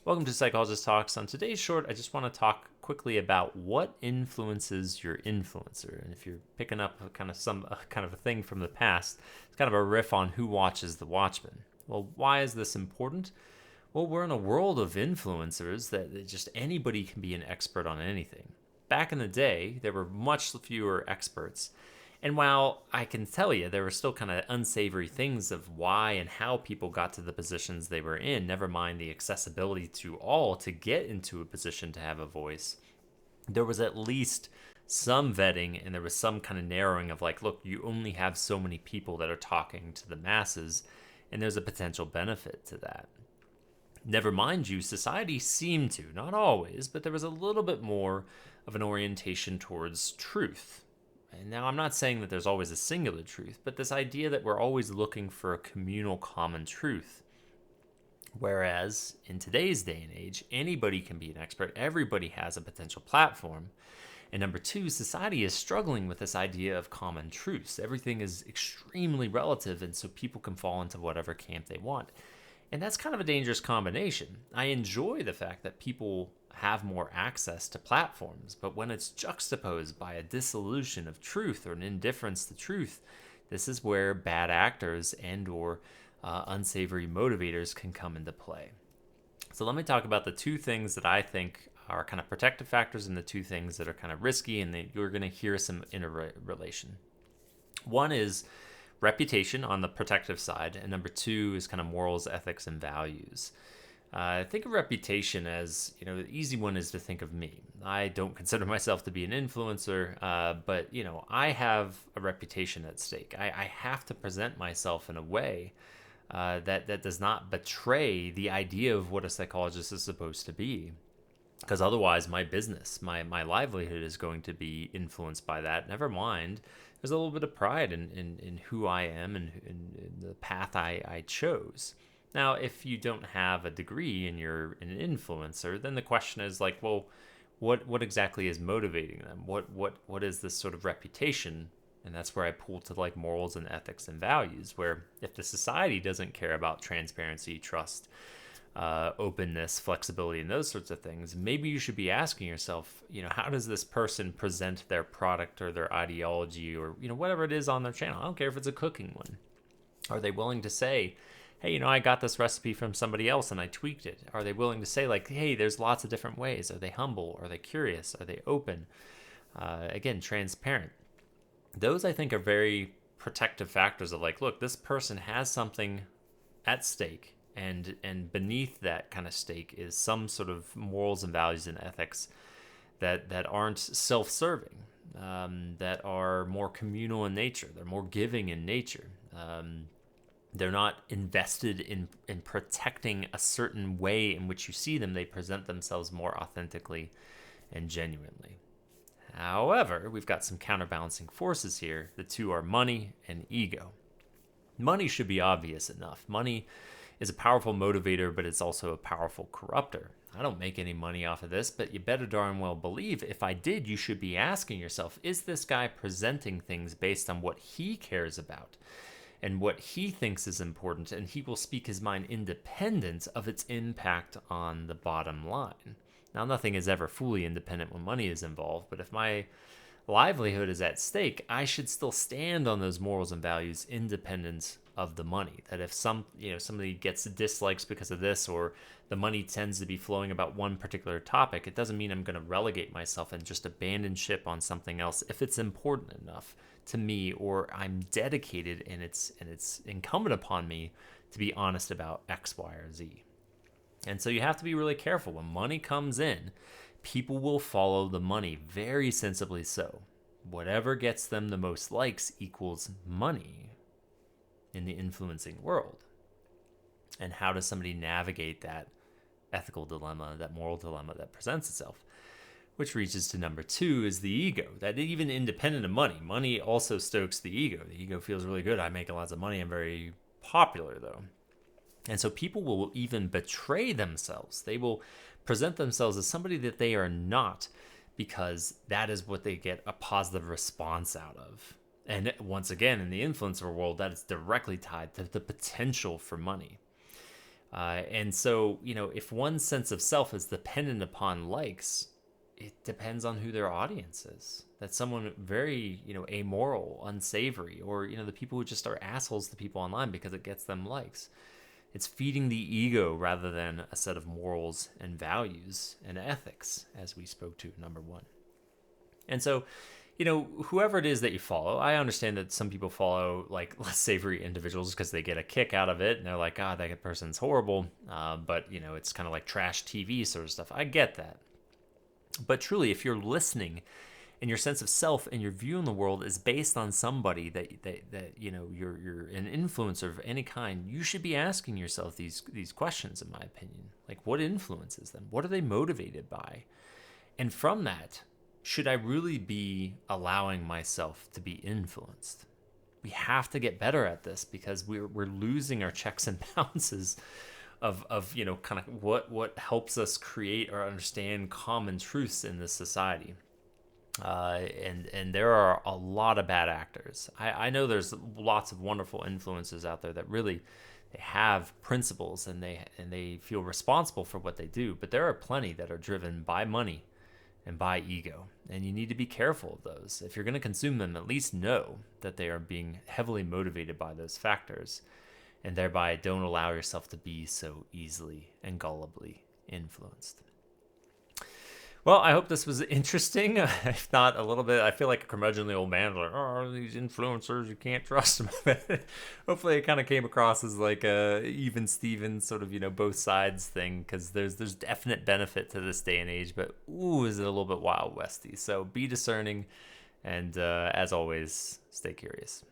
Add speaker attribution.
Speaker 1: Welcome to Psychologist Talks. On today's short, I just want to talk quickly about what influences your influencer. And if you're picking up kind of a thing from the past, it's kind of a riff on who watches the Watchmen. Well, why is this important? Well, we're in a world of influencers that just anybody can be an expert on anything. Back in the day, there were much fewer experts. And while I can tell you there were still kind of unsavory things of why and how people got to the positions they were in, never mind the accessibility to all to get into a position to have a voice, there was at least some vetting and there was some kind of narrowing of like, look, you only have so many people that are talking to the masses, and there's a potential benefit to that. Never mind you, society seemed to, not always, but there was a little bit more of an orientation towards truth. And now I'm not saying that there's always a singular truth, but this idea that we're always looking for a communal common truth. Whereas in today's day and age, anybody can be an expert, everybody has a potential platform. And number two, society is struggling with this idea of common truths. Everything is extremely relative, and so people can fall into whatever camp they want. And that's kind of a dangerous combination. I enjoy the fact that people have more access to platforms, but when it's juxtaposed by a dissolution of truth or an indifference to truth, this is where bad actors and or unsavory motivators can come into play. So let me talk about the two things that I think are kind of protective factors and the two things that are kind of risky, and you're going to hear some interrelation. One is reputation on the protective side, and number two is kind of morals, ethics, and values. Think of reputation as, the easy one is to think of me. I don't consider myself to be an influencer, but, I have a reputation at stake. I have to present myself in a way that does not betray the idea of what a psychologist is supposed to be. Because otherwise, my business, my livelihood is going to be influenced by that. Never mind, there's a little bit of pride in who I am and in the path I chose. Now, if you don't have a degree and you're an influencer, then the question is like, well, what exactly is motivating them? What is this sort of reputation? And that's where I pull to like morals and ethics and values, where if the society doesn't care about transparency, trust, openness, flexibility, and those sorts of things, maybe you should be asking yourself, how does this person present their product or their ideology or, whatever it is on their channel? I don't care if it's a cooking one. Are they willing to say, hey, I got this recipe from somebody else and I tweaked it? Are they willing to say like, hey, there's lots of different ways? Are they humble? Are they curious? Are they open? Again, transparent. Those I think are very protective factors of like, look, this person has something at stake, and beneath that kind of stake is some sort of morals and values and ethics that aren't self-serving, that are more communal in nature. They're more giving in nature. They're not invested in protecting a certain way in which you see them. They present themselves more authentically and genuinely. However, we've got some counterbalancing forces here. The two are money and ego. Money should be obvious enough. Money is a powerful motivator, but it's also a powerful corrupter. I don't make any money off of this, but you better darn well believe if I did, you should be asking yourself, is this guy presenting things based on what he cares about and what he thinks is important, and he will speak his mind independent of its impact on the bottom line? Now, nothing is ever fully independent when money is involved, but if my livelihood is at stake, I should still stand on those morals and values independent of the money. That if somebody gets dislikes because of this, or the money tends to be flowing about one particular topic, it doesn't mean I'm going to relegate myself and just abandon ship on something else if it's important enough to me, or I'm dedicated and it's incumbent upon me to be honest about X, Y, or Z. And so you have to be really careful. When money comes in, people will follow the money, very sensibly so. Whatever gets them the most likes equals money in the influencing world. And how does somebody navigate that ethical dilemma, that moral dilemma that presents itself? Which reaches to number two, is the ego. That even independent of money, money also stokes the ego. The ego feels really good. I make lots of money. I'm very popular, though. And so people will even betray themselves. They will present themselves as somebody that they are not, because that is what they get a positive response out of. And once again, in the influencer world, that is directly tied to the potential for money. And so, if one's sense of self is dependent upon likes, it depends on who their audience is. That's someone very, amoral, unsavory, or, the people who just are assholes to people online because it gets them likes. It's feeding the ego rather than a set of morals and values and ethics, as we spoke to, number one. And so, whoever it is that you follow, I understand that some people follow like less savory individuals because they get a kick out of it and they're like, God, that person's horrible. But, it's kind of like trash TV sort of stuff. I get that. But truly, if you're listening and your sense of self and your view on the world is based on somebody that you're an influencer of any kind, you should be asking yourself these questions, in my opinion. Like, what influences them? What are they motivated by? And from that, should I really be allowing myself to be influenced? We have to get better at this because we're losing our checks and balances of kind of what helps us create or understand common truths in this society. And there are a lot of bad actors. I know there's lots of wonderful influences out there that really they have principles and they feel responsible for what they do, but there are plenty that are driven by money and by ego, and you need to be careful of those. If you're going to consume them, at least know that they are being heavily motivated by those factors, and thereby don't allow yourself to be so easily and gullibly influenced. Well, I hope this was interesting. If not a little bit, I feel like a curmudgeonly old man, like, oh, these influencers, you can't trust them. Hopefully it kind of came across as like a even Steven sort of, both sides thing, because there's definite benefit to this day and age, but ooh, is it a little bit wild westy. So be discerning, and as always, stay curious.